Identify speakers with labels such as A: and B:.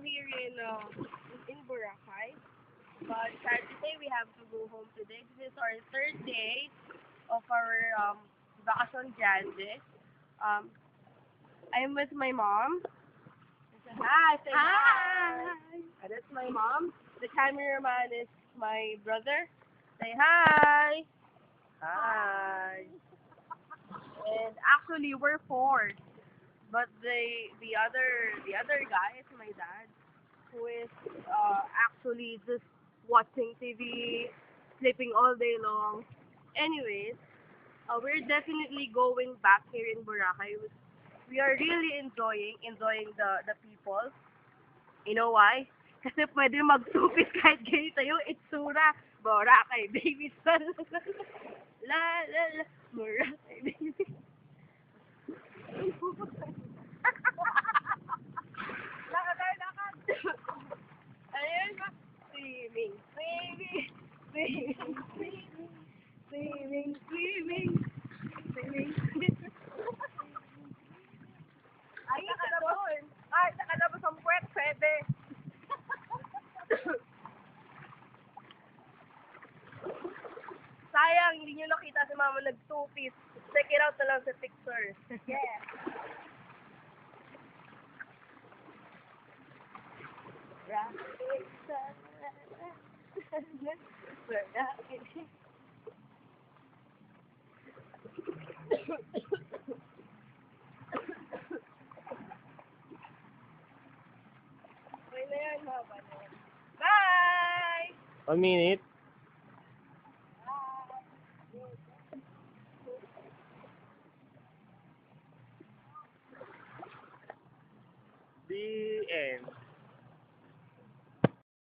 A: here in Boracay. But sad to say, we have to go home today. This is our third day of our vacation grande. Um, I'm with my mom. Say hi, say hi. That's my mom. The cameraman is my brother. Say hi. Hi. And actually, we're four. But the other guy is my dad, who is actually just watching TV, sleeping all day long. Anyways, we're definitely going back here in Boracay. We are really enjoying the people. You know why? Kasi pwede magsupit kahit ganito yung itsura. Boracay, baby son. La la la. Boracay, baby. Lakad. Ayun ba? Swimming, swimming, swimming, swimming, swimming, swimming, swimming. Ay, nakalabas. Ay, nakalabas ang puwet, pwede. Sayang, hindi nyo nakita si mama nag-two-piece. Check it out na lang sa picture. Yeah. Rocket sun. Rocket. Okay na yan, haba na yan. Bye!
B: 1 minute. The end.